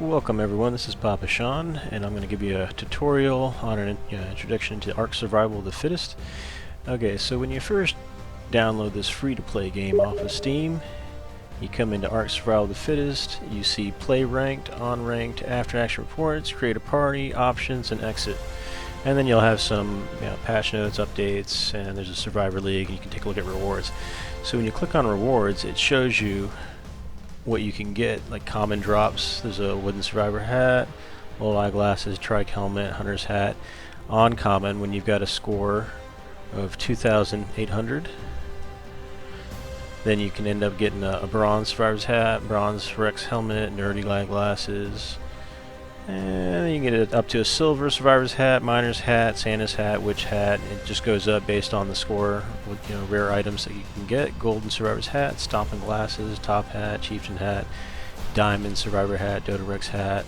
Welcome everyone, this is PapaSean, and I'm going to give you a tutorial on an introduction to ARK Survival, the Fittest. Okay, so when you first download this free-to-play game off of Steam, you come into ARK Survival, the Fittest, you see Play Ranked, On Ranked, After Action Reports, Create a Party, Options, and Exit. And then you'll have some patch notes, updates, and there's a Survivor League, and you can take a look at rewards. So when you click on rewards, it shows you what you can get, like common drops. There's a wooden survivor hat, old eyeglasses, trike helmet, hunter's hat. Uncommon, when you've got a score of 2,800, then you can end up getting a bronze survivor's hat, bronze Rex helmet, nerdy eyeglasses, and then you can get it up to a silver survivor's hat, miner's hat, Santa's hat, witch hat. It just goes up based on the score with rare items that you can get. Golden survivor's hat, stomping glasses, top hat, chieftain hat, diamond survivor hat, Dota Rex hat,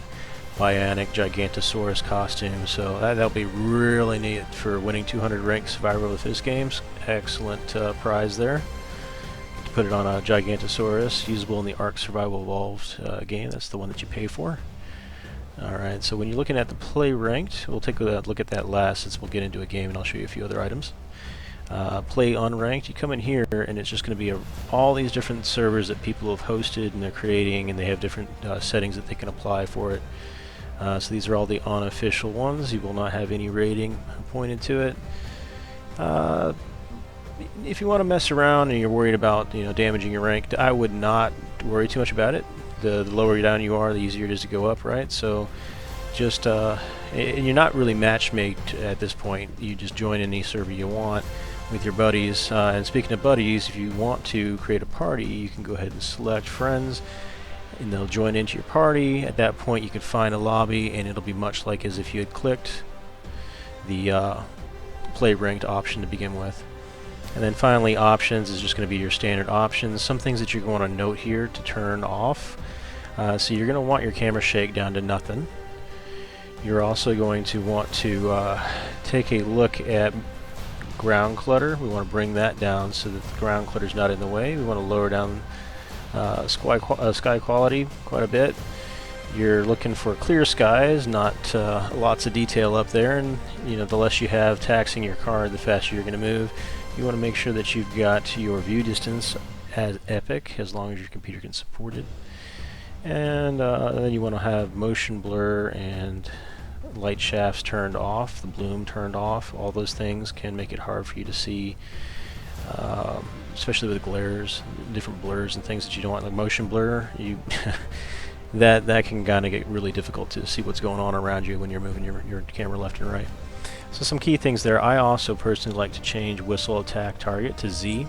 bionic gigantosaurus costume. So that'll be really neat for winning 200 ranked Survivor of the Fittest games. Excellent prize there. To put it on a gigantosaurus, usable in the ARK Survival Evolved game. That's the one that you pay for. Alright, so when you're looking at the Play Ranked, we'll take a look at that last since we'll get into a game and I'll show you a few other items. Play Unranked, you come in here and it's just going to be all these different servers that people have hosted and they're creating, and they have different settings that they can apply for it. So these are all the unofficial ones. You will not have any rating pointed to it. If you want to mess around and you're worried about damaging your rank, I would not worry too much about it. The lower down you are, the easier it is to go up, right? So just and you're not really matchmaked at this point. You just join any server you want with your buddies. And speaking of buddies, if you want to create a party, you can go ahead and select friends and they'll join into your party. At that point you can find a lobby and it'll be much like as if you had clicked the Play Ranked option to begin with. And then finally, options is just going to be your standard options. Some things that you're going to note here to turn off. So you're going to want your camera shake down to nothing. You're also going to want to take a look at ground clutter. We want to bring that down so that the ground clutter is not in the way. We want to lower down sky quality quite a bit. You're looking for clear skies, not lots of detail up there, and the less you have taxing your car, the faster you're going to move. You want to make sure that you've got your view distance as epic, as long as your computer can support it. And then you want to have motion blur and light shafts turned off, the bloom turned off. All those things can make it hard for you to see, especially with glares, different blurs and things that you don't want. Like motion blur, that can kind of get really difficult to see what's going on around you when you're moving your camera left and right. So some key things there. I also personally like to change whistle attack target to Z.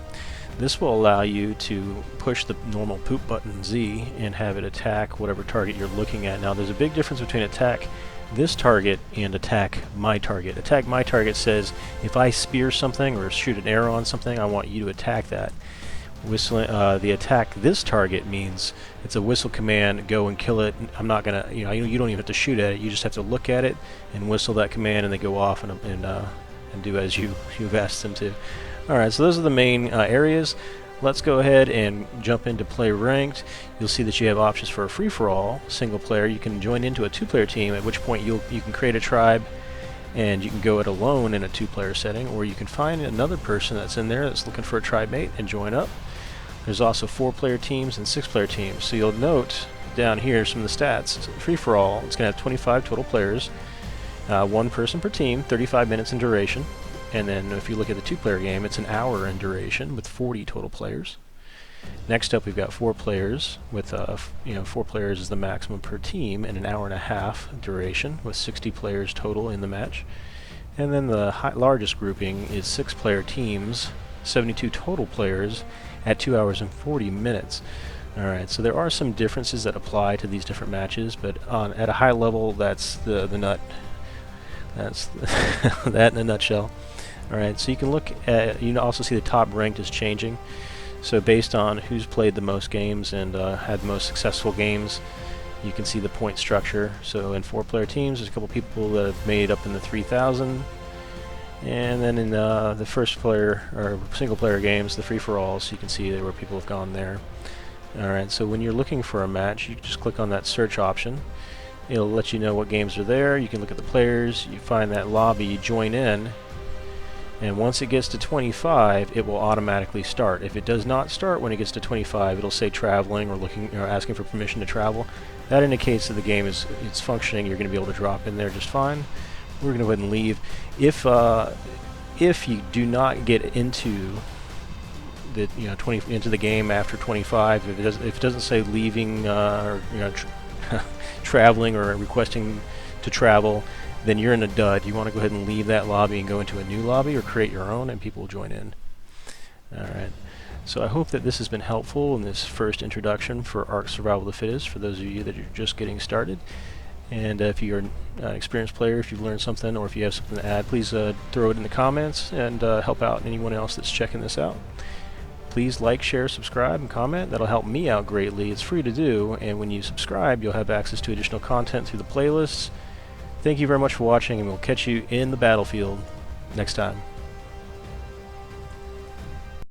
This will allow you to push the normal poop button Z and have it attack whatever target you're looking at. Now there's a big difference between attack this target and attack my target. Attack my target says if I spear something or shoot an arrow on something, I want you to attack that. Whistling, the attack this target means it's a whistle command, go and kill it. I'm not gonna, you don't even have to shoot at it. You just have to look at it and whistle that command, and they go off and do as you've asked them to. All right, so those are the main areas. Let's go ahead and jump into Play Ranked. You'll see that you have options for a free-for-all single player. You can join into a two-player team, at which point you can create a tribe, and you can go it alone in a two-player setting, or you can find another person that's in there that's looking for a tribe mate and join up. There's also 4-player teams and 6-player teams. So you'll note down here some of the stats. Free-for-all, it's going to have 25 total players, 1 person per team, 35 minutes in duration. And then if you look at the 2-player game, it's an hour in duration with 40 total players. Next up, we've got 4 players with 4 players is the maximum per team, and an hour and a half duration with 60 players total in the match. And then the largest grouping is 6-player teams, 72 total players at 2 hours and 40 minutes. Alright, so there are some differences that apply to these different matches, but at a high level, that's the nut. That's that in a nutshell. Alright, so you can look at, you can also see the top ranked is changing. So based on who's played the most games and had the most successful games, you can see the point structure. So in 4-player teams, there's a couple people that have made up in the 3,000. And then in the first player or single player games, the free-for-alls, you can see where people have gone there. Alright, so when you're looking for a match, you just click on that search option. It'll let you know what games are there. You can look at the players, you find that lobby, you join in, and once it gets to 25, it will automatically start. If it does not start when it gets to 25, it'll say traveling or looking or asking for permission to travel. That indicates that the game is functioning. You're going to be able to drop in there just fine. We're going to go ahead and leave. If you do not get into the into the game after 25, if it doesn't say leaving or traveling or requesting to travel, then you're in a dud. You want to go ahead and leave that lobby and go into a new lobby or create your own, and people will join in. Alright, so I hope that this has been helpful in this first introduction for ARK Survival the Fittest for those of you that are just getting started. And if you're an experienced player, if you've learned something or if you have something to add, please throw it in the comments and help out anyone else that's checking this out. Please like, share, subscribe, and comment. That'll help me out greatly. It's free to do, and when you subscribe, you'll have access to additional content through the playlists. Thank you very much for watching, and we'll catch you in the battlefield next time.